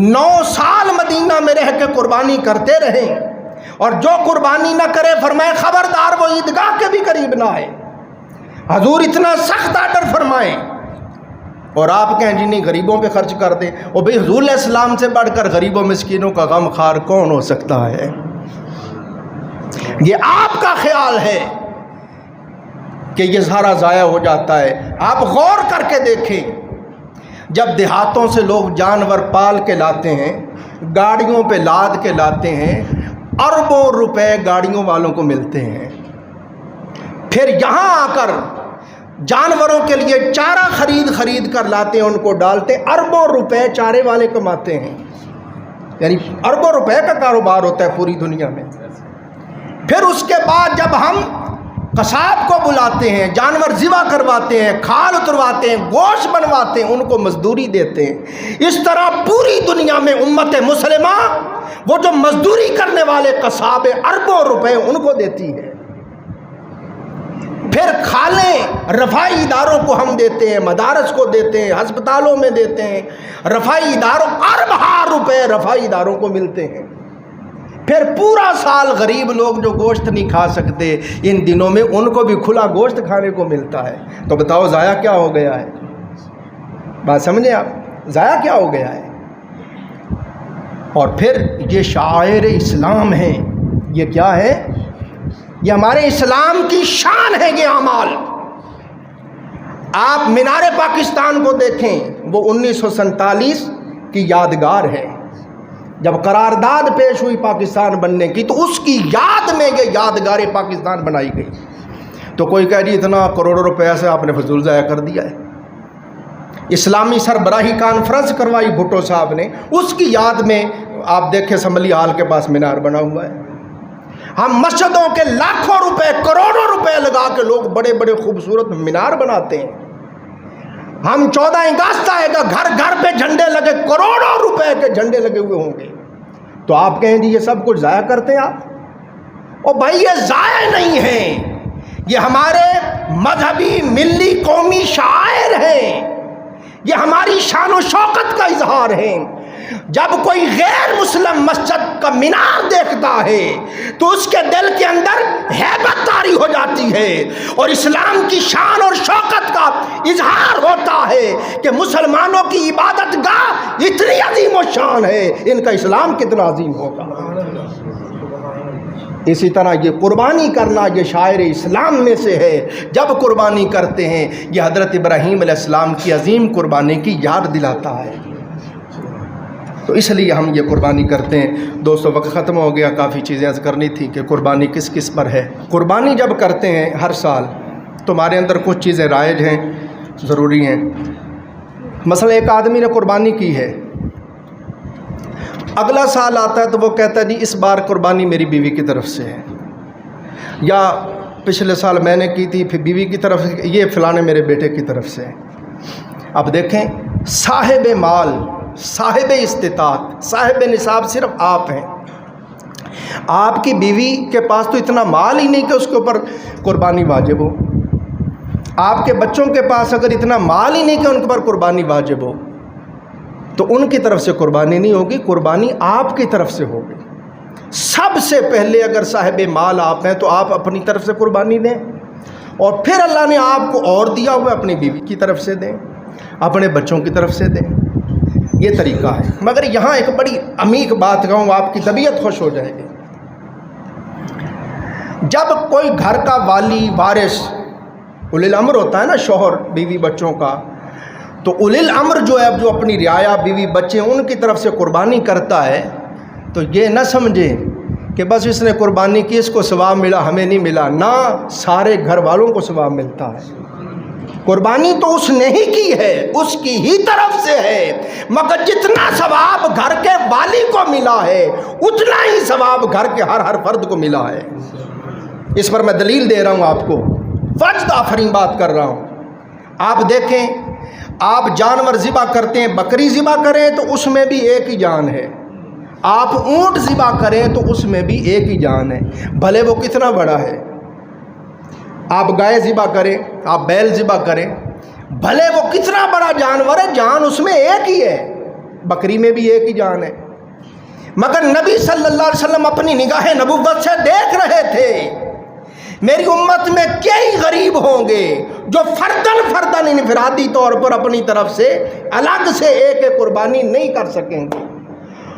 9 سال مدینہ میں رہ کے قربانی کرتے رہے، اور جو قربانی نہ کرے فرمائے خبردار وہ عیدگاہ کے بھی قریب نہ آئے۔ حضور اتنا سخت آرڈر فرمائیں اور آپ کہیں جی نہیں غریبوں پہ خرچ کر دیں، اور بھئی حضور علیہ السلام سے بڑھ کر غریبوں مسکینوں کا غم خار کون ہو سکتا ہے؟ یہ آپ کا خیال ہے کہ یہ سارا ضائع ہو جاتا ہے۔ آپ غور کر کے دیکھیں، جب دیہاتوں سے لوگ جانور پال کے لاتے ہیں، گاڑیوں پہ لاد کے لاتے ہیں، اربوں روپے گاڑیوں والوں کو ملتے ہیں، پھر یہاں آ کر جانوروں کے لیے چارہ خرید کر لاتے ہیں، ان کو ڈالتے، اربوں روپے چارے والے کماتے ہیں، یعنی اربوں روپے کا کاروبار ہوتا ہے پوری دنیا میں۔ پھر اس کے بعد جب ہم قصاب کو بلاتے ہیں، جانور ذبح کرواتے ہیں، کھال اترواتے ہیں، گوشت بنواتے ہیں، ان کو مزدوری دیتے ہیں۔ اس طرح پوری دنیا میں امت مسلمہ وہ جو مزدوری کرنے والے قصاب اربوں روپے ان کو دیتی ہے۔ پھر کھالیں رفائی اداروں کو ہم دیتے ہیں، مدارس کو دیتے ہیں، ہسپتالوں میں دیتے ہیں، رفائی اداروں اربہ روپے رفائی اداروں کو ملتے ہیں۔ پھر پورا سال غریب لوگ جو گوشت نہیں کھا سکتے ان دنوں میں ان کو بھی کھلا گوشت کھانے کو ملتا ہے۔ تو بتاؤ ضائع کیا ہو گیا ہے؟ بات سمجھیں آپ، ضائع کیا ہو گیا ہے؟ اور پھر یہ شعائر اسلام ہیں، یہ کیا ہے؟ یہ ہمارے اسلام کی شان ہے یہ اعمال۔ آپ مینار پاکستان کو دیکھیں، وہ 1947 کی یادگار ہے، جب قرارداد پیش ہوئی پاکستان بننے کی تو اس کی یاد میں یہ یادگار پاکستان بنائی گئی۔ تو کوئی کہہ جی اتنا کروڑوں روپے سے آپ نے فضول ضائع کر دیا ہے۔ اسلامی سربراہی کانفرنس کروائی بھٹو صاحب نے، اس کی یاد میں آپ دیکھیں اسمبلی ہال کے پاس مینار بنا ہوا ہے. ہم مسجدوں کے لاکھوں روپے کروڑوں روپے لگا کے لوگ بڑے بڑے خوبصورت مینار بناتے ہیں. ہم 14 اگست آئے گا, گھر گھر پہ جھنڈے لگے, کروڑوں روپے کے جھنڈے لگے ہوئے ہوں گے, تو آپ کہیں جی یہ سب کچھ ضائع کرتے ہیں آپ؟ اور بھائی یہ ضائع نہیں ہیں, یہ ہمارے مذہبی ملی قومی شعائر ہیں, یہ ہماری شان و شوکت کا اظہار ہے. جب کوئی غیر مسلم مسجد کا مینار دیکھتا ہے تو اس کے دل کے اندر ہیبت طاری ہو جاتی ہے اور اسلام کی شان اور شوکت کا اظہار ہوتا ہے کہ مسلمانوں کی عبادت گاہ اتنی عظیم و شان ہے, ان کا اسلام کتنا عظیم ہوگا. اسی طرح یہ قربانی کرنا یہ شاعر اسلام میں سے ہے. جب قربانی کرتے ہیں یہ حضرت ابراہیم علیہ السلام کی عظیم قربانی کی یاد دلاتا ہے, تو اس لیے ہم یہ قربانی کرتے ہیں. دوستو وقت ختم ہو گیا, کافی چیزیں عرض کرنی تھی کہ قربانی کس کس پر ہے. قربانی جب کرتے ہیں ہر سال تو ہمارے اندر کچھ چیزیں رائج ہیں, ضروری ہیں. مثلا ایک آدمی نے قربانی کی ہے, اگلا سال آتا ہے تو وہ کہتا ہے جی اس بار قربانی میری بیوی کی طرف سے ہے, یا پچھلے سال میں نے کی تھی پھر بیوی کی طرف سے, یہ فلانے میرے بیٹے کی طرف سے ہے. اب دیکھیں صاحب مال, صاحب استطاعت, صاحب نصاب صرف آپ ہیں. آپ کی بیوی کے پاس تو اتنا مال ہی نہیں کہ اس کے اوپر قربانی واجب ہو. آپ کے بچوں کے پاس اگر اتنا مال ہی نہیں کہ ان کے اوپر قربانی واجب ہو تو ان کی طرف سے قربانی نہیں ہوگی, قربانی آپ کی طرف سے ہوگی. سب سے پہلے اگر صاحب مال آپ ہیں تو آپ اپنی طرف سے قربانی دیں, اور پھر اللہ نے آپ کو اور دیا ہوا اپنی بیوی کی طرف سے دیں, اپنے بچوں کی طرف سے دیں. یہ طریقہ ہے. مگر یہاں ایک بڑی عمیق بات کہوں, آپ کی طبیعت خوش ہو جائے گی. جب کوئی گھر کا والی وارث اولی الامر ہوتا ہے نا, شوہر بیوی بچوں کا, تو اولی الامر جو ہے جو اپنی رعایا بیوی بچے ان کی طرف سے قربانی کرتا ہے تو یہ نہ سمجھیں کہ بس اس نے قربانی کی اس کو ثواب ملا ہمیں نہیں ملا. نہ, سارے گھر والوں کو ثواب ملتا ہے. قربانی تو اس نے ہی کی ہے, اس کی ہی طرف سے ہے, مگر جتنا ثواب گھر کے والی کو ملا ہے اتنا ہی ثواب گھر کے ہر فرد کو ملا ہے. اس پر میں دلیل دے رہا ہوں آپ کو, وجد آفرین بات کر رہا ہوں. آپ دیکھیں, آپ جانور ذبح کرتے ہیں, بکری ذبح کریں تو اس میں بھی ایک ہی جان ہے, آپ اونٹ ذبح کریں تو اس میں بھی ایک ہی جان ہے, بھلے وہ کتنا بڑا ہے. آپ گائے ذبح کریں, آپ بیل ذبح کریں, بھلے وہ کتنا بڑا جانور ہے, جان اس میں ایک ہی ہے. بکری میں بھی ایک ہی جان ہے. مگر نبی صلی اللہ علیہ وسلم اپنی نگاہ نبوت سے دیکھ رہے تھے میری امت میں کئی غریب ہوں گے جو فردن انفرادی طور پر اپنی طرف سے الگ سے ایک قربانی نہیں کر سکیں گے.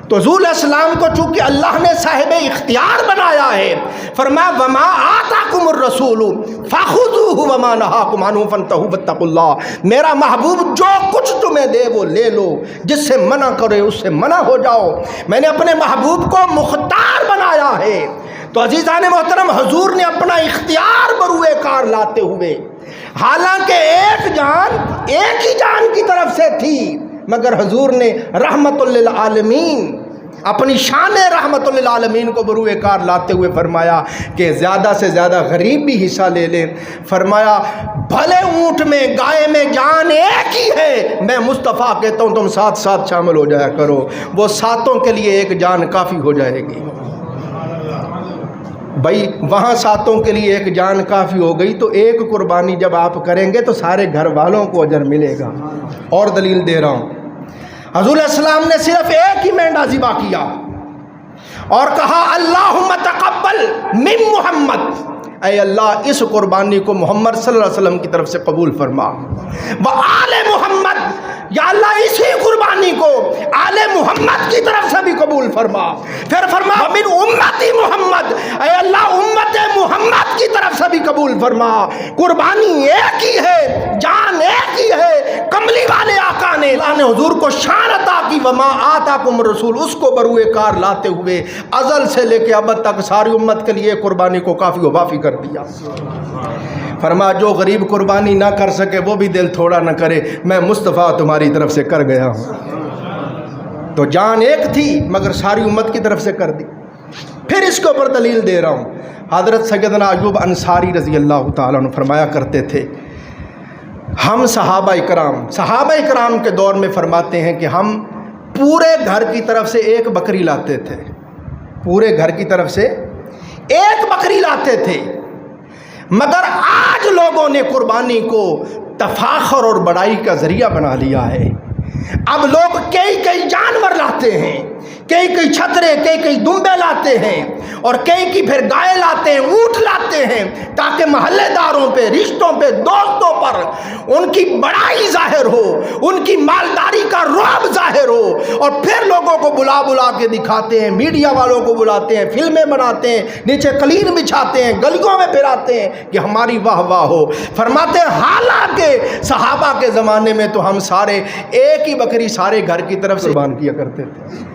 تو حضور السلام کو چونکہ اللہ نے صاحب اختیار بنایا ہے, فرمایا وما آتاکم الرسول فخذوہ وما نہاکم عنہ فانتہوا واتقوا اللہ. میرا محبوب جو کچھ تمہیں دے وہ لے لو, جس سے منع کرے اس سے منع ہو جاؤ. میں نے اپنے محبوب کو مختار بنایا ہے. تو عزیزان محترم, حضور نے اپنا اختیار بروئے کار لاتے ہوئے, حالانکہ ایک ہی جان کی طرف سے تھی, مگر حضور نے رحمت للعالمین اپنی شان رحمت للعالمین کو بروئے کار لاتے ہوئے فرمایا کہ زیادہ سے زیادہ غریب بھی حصہ لے لیں. فرمایا بھلے اونٹ میں گائے میں جان ایک ہی ہے, میں مصطفیٰ کہتا ہوں تم ساتھ شامل ہو جایا کرو, وہ ساتوں کے لیے ایک جان کافی ہو جائے گی. بھائی وہاں ساتوں کے لیے ایک جان کافی ہو گئی, تو ایک قربانی جب آپ کریں گے تو سارے گھر والوں کو اجر ملے گا. اور دلیل دے رہا ہوں, حضور السلام نے صرف ایک ہی مینڈا ذبح کیا اور کہا اللہم تقبل من محمد, اے اللہ اس قربانی کو محمد صلی اللہ علیہ وسلم کی طرف سے قبول فرما. وآل محمد, یا اللہ اسی قربانی کو آل محمد کی طرف سے بھی قبول فرما. پھر فرما من امتی محمد, اے اللہ امت محمد کی طرف سے بھی قبول فرما. قربانی ایک ہی ہے, جان ایک ہی ہے. کملی والے آقا نے اللہ نے حضور کو شان عطا کی, وما آتاکم الرسول, اس کو بروئے کار لاتے ہوئے ازل سے لے کے ابد تک ساری امت کے لیے قربانی کو کافی و وافی کر دیا. فرما جو غریب قربانی نہ کر سکے وہ بھی دل تھوڑا نہ کرے, میں مصطفیٰ تمہاری طرف سے کر گیا ہوں. تو جان ایک تھی مگر ساری امت کی طرف سے کر دی۔ پھر اس کے اوپر دلیل دے رہا ہوں، حضرت سیدنا ایوب انصاری رضی اللہ تعالیٰ عنہ فرمایا کرتے تھے، ہم صحابہ اکرام کے دور میں فرماتے ہیں کہ ہم پورے گھر کی طرف سے ایک بکری لاتے تھے، پورے گھر کی طرف سے ایک بکری لاتے تھے، مگر آج لوگوں نے قربانی کو تفاخر اور بڑائی کا ذریعہ بنا لیا ہے۔ اب لوگ کئی جانور لاتے ہیں، کئی چھترے، کئی دمبے لاتے ہیں، اور کئی پھر گائے لاتے ہیں، اونٹ لاتے ہیں، تاکہ محلے داروں پہ، رشتوں پہ، دوستوں پر ان کی بڑائی ظاہر ہو، ان کی مالداری کا رعب ظاہر ہو، اور پھر لوگوں کو بلا کے دکھاتے ہیں، میڈیا والوں کو بلاتے ہیں، فلمیں بناتے ہیں، نیچے قلین بچھاتے ہیں، گلیوں میں پھراتے ہیں کہ ہماری واہ واہ ہو۔ فرماتے ہیں حالانکہ صحابہ کے زمانے میں تو ہم سارے ایک ہی بکری سارے گھر کی طرف سے قربان کیا کرتے تھے۔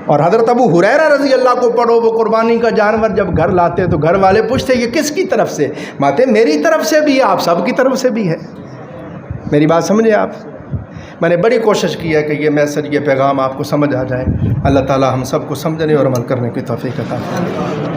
اور حضرت ابو ہریرہ رضی اللہ کو پڑھو، وہ قربانی کا جانور جب گھر لاتے تو گھر والے پوچھتے یہ کس کی طرف سے؟ ماتے میری طرف سے بھی ہے، آپ سب کی طرف سے بھی ہے۔ میری بات سمجھے آپ؟ میں نے بڑی کوشش کی ہے کہ یہ میسج، یہ پیغام آپ کو سمجھ آ جائے۔ اللہ تعالی ہم سب کو سمجھنے اور عمل کرنے کی توفیق عطا فرمائے۔